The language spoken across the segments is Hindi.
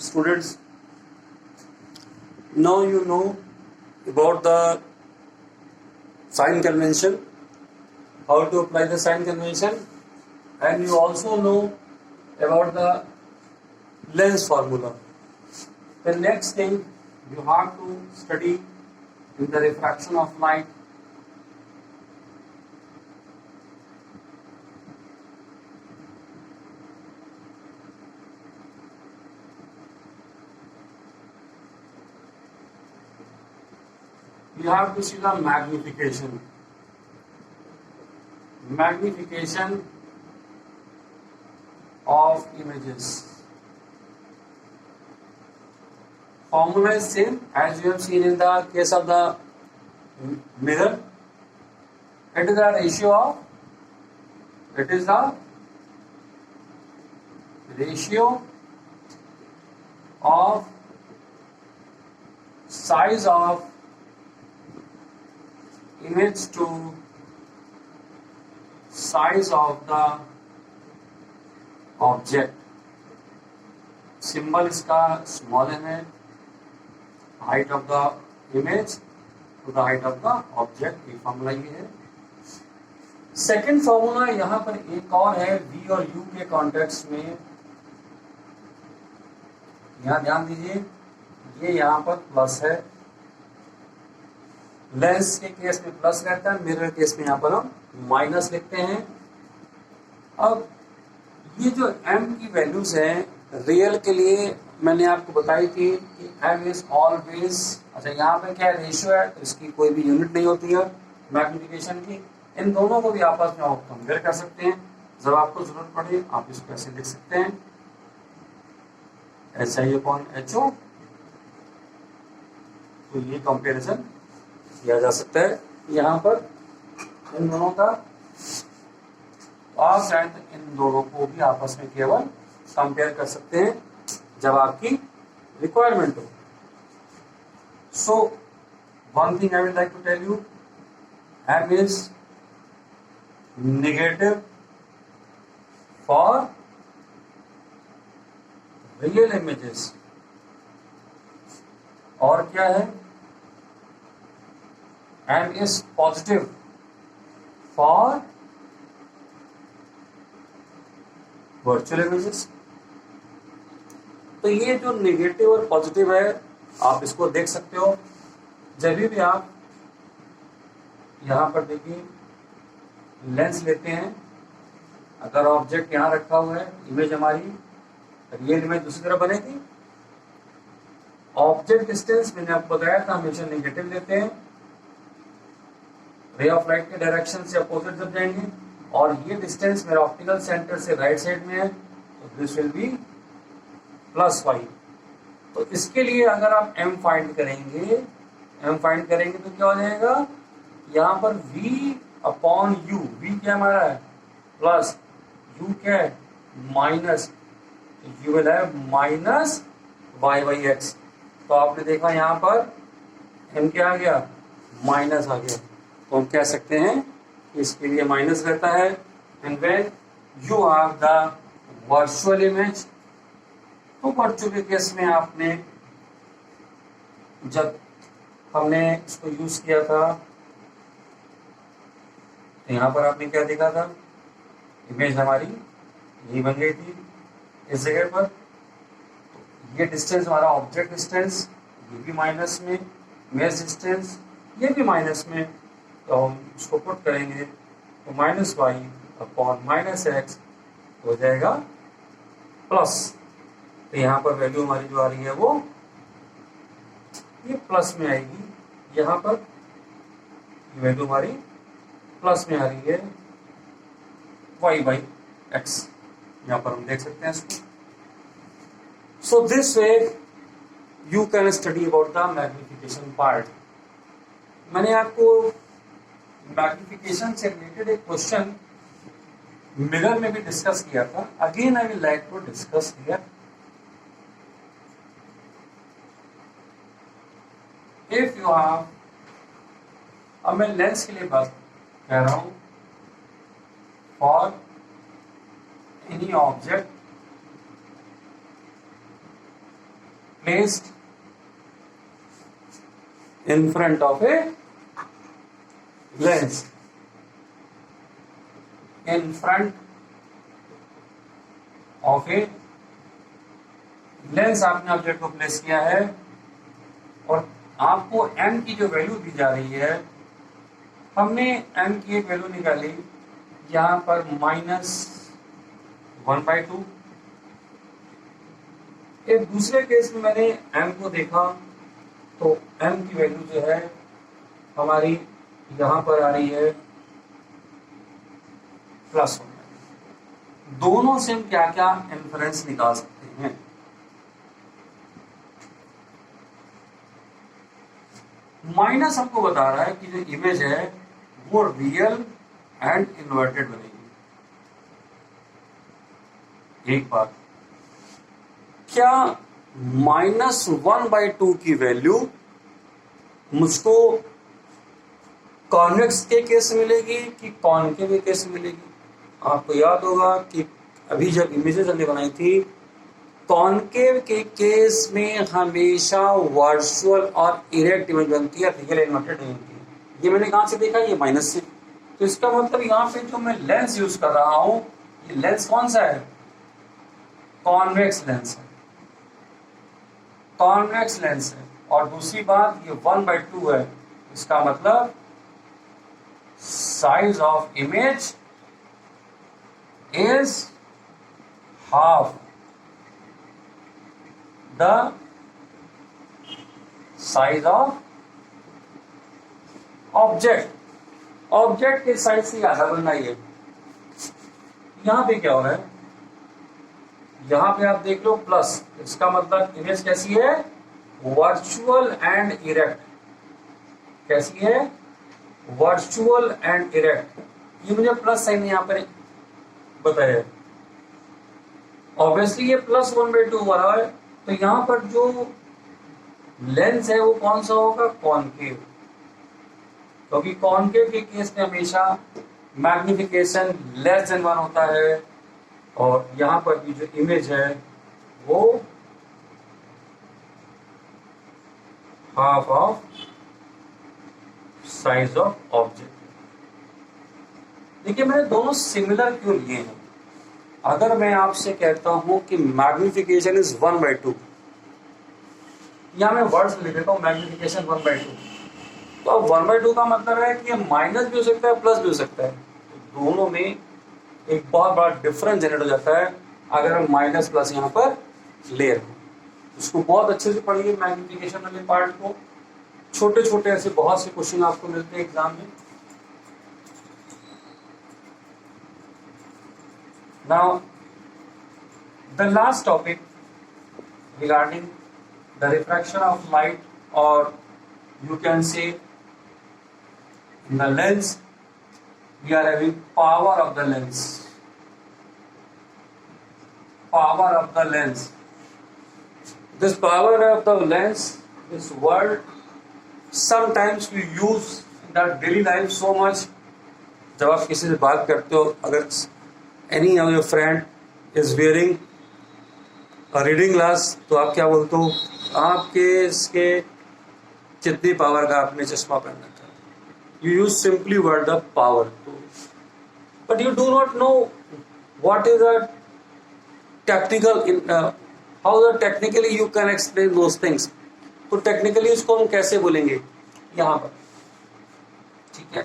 Students, now you know about the sign convention, how to apply the sign convention, and you also know about the lens formula. The next thing you have to study is the refraction of light. You have to see the magnification. Magnification of images. Formula is same as you have seen in the case of the mirror. It is the ratio of size of image to size of the object. Symbol इसका small m है, height of the image to the height of the object. ये फॉर्मूला ये है. सेकेंड फॉर्मूला यहाँ पर एक और है v और u के कॉन्टेक्स्ट में. यहाँ ध्यान दीजिए, ये यहाँ पर प्लस है. लेंस के केस में प्लस रहता है, मिरर केस में यहाँ पर हम माइनस लिखते हैं. अब ये जो m की वैल्यूज हैं रियल के लिए मैंने आपको बताई थी कि m इज ऑलवेज. अच्छा, यहाँ पे क्या रेशियो है तो इसकी कोई भी यूनिट नहीं होती है मैग्निफिकेशन की. इन दोनों को भी आपस में आप कंपेयर कर सकते हैं. जब आपको जरूरत पड़े आप इसको ऐसे लिख सकते हैं, SI/HO. तो ये कंपेरिजन किया जा सकता है. यहाँ पर इन दोनों का और शायद इन दोनों को भी आपस में केवल कंपेयर कर सकते हैं जब आपकी रिक्वायरमेंट हो. So one thing I will like to tell you, m is negative for real images. और क्या है, m is positive for virtual images. तो ये जो नेगेटिव और पॉजिटिव है आप इसको देख सकते हो. जब भी आप यहाँ पर देखिए लेंस लेते हैं, अगर ऑब्जेक्ट यहाँ रखा हुआ है, इमेज हमारी रियल इमेज दूसरी तरफ बनेगी. ऑब्जेक्ट डिस्टेंस मैंने आपको बताया था हमेशा नेगेटिव लेते हैं. रे ऑफ लाइट के डायरेक्शन से अपोजिट जब जाएंगे, और ये डिस्टेंस मेरा ऑप्टिकल सेंटर से राइट साइड में है तो दिस विल बी +y. तो इसके लिए अगर आप m फाइंड करेंगे तो क्या हो जाएगा, यहाँ पर v/u. v क्या हमारा है प्लस, u क्या है minus. You will have -y/x. तो आपने देखा यहाँ पर m क्या आ गया, माइनस आ गया. तो हम कह सकते हैं इसके लिए माइनस रहता है. And when you have the virtual image, तो वर्चुअल के केस में आपने जब हमने इसको यूज किया था तो यहाँ पर आपने क्या देखा था, इमेज हमारी ये बन गई थी इस जगह पर. तो ये डिस्टेंस हमारा ऑब्जेक्ट डिस्टेंस, ये भी माइनस में, इमेज डिस्टेंस ये भी माइनस में. तो हम इसको पुट करेंगे तो -y/-x हो जाएगा प्लस. तो यहाँ पर वैल्यू हमारी जो आ रही है वो ये प्लस में आएगी. यहाँ पर वैल्यू हमारी प्लस में आ रही है y/x. यहाँ पर हम देख सकते हैं इसको. So this way you can study about the magnification part. मैंने आपको मैग्निफिकेशन से रिलेटेड एक क्वेश्चन मिरर में भी डिस्कस किया था. Again I will like to discuss here. If you have, अब मैं लेंस के लिए बात कह रहा हूं, for any object placed in front of a lens, in front of a lens आपने ऑब्जेक्ट को प्लेस किया है और आपको m की जो वैल्यू दी जा रही है, हमने m की एक वैल्यू निकाली यहां पर -1/2। एक दूसरे केस में मैंने m को देखा तो m की वैल्यू जो है हमारी यहां पर आ रही है +1। दोनों से हम क्या क्या इन्फरेंस निकाल सकते हैं। माइनस हमको बता रहा है कि जो इमेज है वो रियल एंड इन्वर्टेड बनेगी। एक बात, क्या -1/2 की वैल्यू मुझको कॉन्वेक्स के केस में मिलेगी कि कॉनकेव के केस में मिलेगी? आपको याद होगा कि अभी जब इमेजेस हमने बनाई थी, कॉनकेव के केस में हमेशा वर्चुअल और इरेक्ट इमेज बनती है, रियल इन्वर्टेड नहीं बनती है। ये मैंने कहां से देखा? ये माइनस से। तो इसका मतलब यहाँ पे जो मैं लेंस यूज कर रहा हूं, ये लेंस कौन सा है? कॉन्वेक्स लेंस है, कॉन्वेक्स लेंस है। और दूसरी बात, ये 1/2 है, इसका मतलब size of image is half the size of object। Object के साइज से आधा बनना ही है। यहां पे क्या हो रहा है? यहां पे आप देख लो प्लस, इसका मतलब इमेज कैसी है? Virtual and erect. कैसी है? Virtual and erect. ये मुझे प्लस साइन यहां पर बताया। ऑब्वियसली ये +1/2 हो रहा है, तो यहां पर जो लेंस है वो कौन सा होगा? कॉनकेव। क्योंकि कॉनकेव के केस में हमेशा मैग्निफिकेशन <1 होता है, और यहां पर भी जो इमेज है वो half of size of object. देखिए, मैंने दोनों सिमिलर क्यों लिए हैं? अगर मैं आपसे कहता हूं कि मैग्निफिकेशन इज 1/2, या मैं वर्ड्स लिख देता हूं मैग्निफिकेशन 1/2, तो अब 1/2 का मतलब है कि माइनस भी हो सकता है, प्लस भी हो सकता है। तो दोनों में एक बहुत बड़ा डिफरेंस जनरेट हो जाता है अगर हम माइनस प्लस यहाँ पर ले रहे हैं। इसको बहुत अच्छे से पढ़िए, मैग्निफिकेशन वाले पार्ट को। छोटे छोटे ऐसे बहुत से क्वेश्चन आपको मिलते हैं एग्जाम में। Now, the last topic regarding the refraction of light, or you can say in the lens, we are having power of the lens. Power of the lens. This power of the lens, this word, sometimes we use in the daily life so much. जब आप किसी से बात करते हो, अगर any of your friend is wearing a reading glass, तो आप क्या बोलते हो? आपके इसके कितनी पावर का आपने चश्मा पहन रखा है? You use simply word the power, but you do not know what is a technical how the technically you can explain those things. तो technically उसको हम कैसे बोलेंगे यहाँ पर? ठीक है,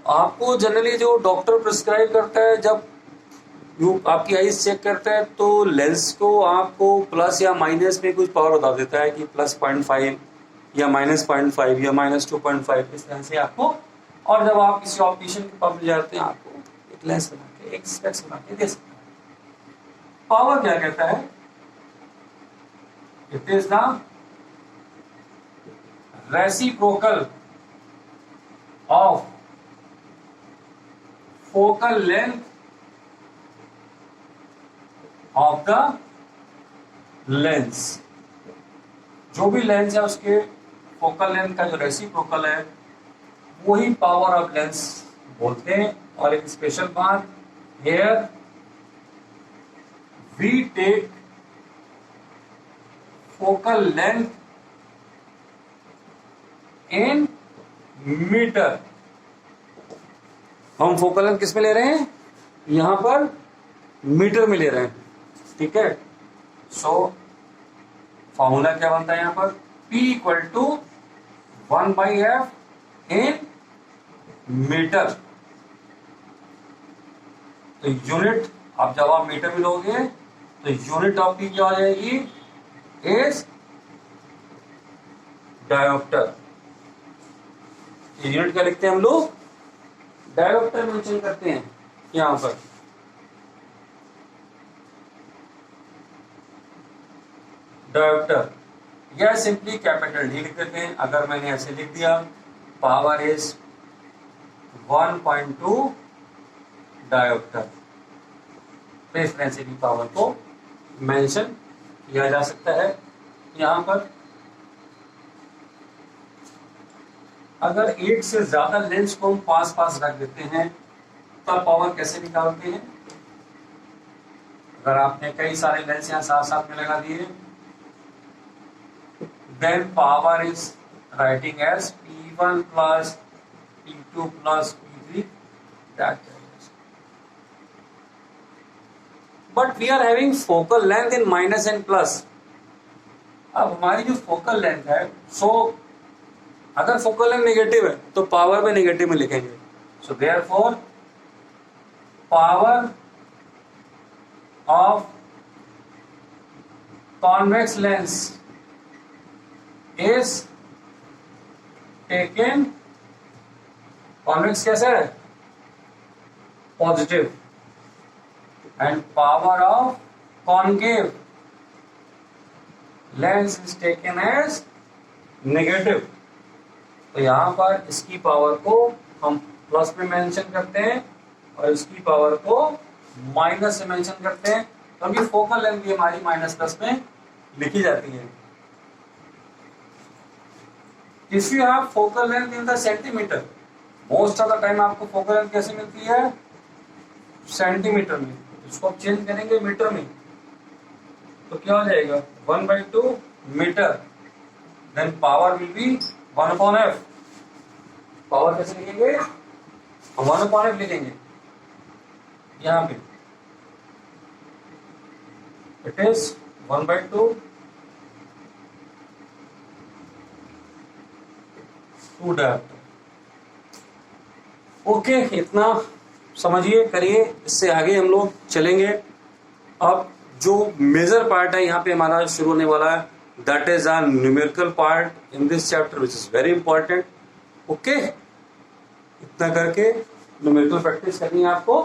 आपको जनरली जो डॉक्टर प्रिस्क्राइब करता है, जब आपकी आईज चेक करता है, तो लेंस को आपको प्लस या माइनस में कुछ पावर बता देता है कि +0.5 या -0.5 या -2.5, इस तरह से आपको। और जब आप किसी ऑप्टिशियन के पास में जाते हैं, आपको एक लेंस बना के, एक स्पेक्स बना के दे सकता है। पावर क्या कहता है? It is the reciprocal of focal length of the lens। जो भी लेंस है उसके फोकल लेंथ का जो रेसिप्रोकल है, वही पावर ऑफ लेंस बोलते हैं। और एक स्पेशल बात, here we take focal length in metre. हम फोकल लेंथ किस में ले रहे हैं, यहां पर मीटर में ले रहे हैं, ठीक है। सो फॉर्मूला क्या बनता है यहां पर, P equal to 1/f in metre. तो यूनिट, अब जब आप मीटर में लोगे तो यूनिट ऑफ पी क्या हो जाएगी, इज डायोप्टर। यूनिट क्या लिखते हैं हम लोग, डायोप्टर मेंशन करते हैं यहां पर। डायोप्टर या सिंपली कैपिटल डी लिख देते हैं। अगर मैंने ऐसे लिख दिया पावर इज 1.2 डायोप्टर, तो इस तरह से भी पावर को मेंशन किया जा सकता है यहां पर। अगर एक से ज्यादा लेंस को हम पास पास रख देते हैं तब पावर कैसे निकालते हैं। अगर आपने कई सारे लेंस यहां साथ साथ में लगा दिए, then power is writing as P1 plus P2 plus P3, that is. But we are having focal length in minus and plus. अब हमारी जो फोकल लेंथ है, सो अगर फोकल लेंथ नेगेटिव है तो पावर में नेगेटिव में लिखेंगे। So therefore power of convex lens is taken, convex कैसे है, positive, and power of concave lens is taken as negative। तो यहां पर इसकी पावर को हम प्लस में मेंशन करते हैं और इसकी पावर को माइनस से मेंशन करते हैं, क्योंकि फोकल लेंथ भी हमारी माइनस प्लस में लिखी जाती है। If you have focal length in the centimeter, most of the time आपको focal length कैसे मिलती है, सेंटीमीटर में। इसको आप चेंज करेंगे मीटर में तो क्या हो जाएगा, 1/2 metre. Then power will be 1/f। Power कैसे लिखेंगे, 1/f लिखेंगे यहाँ पे। It is 1/2 two dioptre. Okay, इतना समझिए, करिए, इससे आगे हम लोग चलेंगे। अब जो मेजर पार्ट है यहाँ पे हमारा शुरू होने वाला है, that is a numerical part in this chapter which is very important. Okay, इतना करके न्यूमेरिकल प्रैक्टिस करनी है आपको।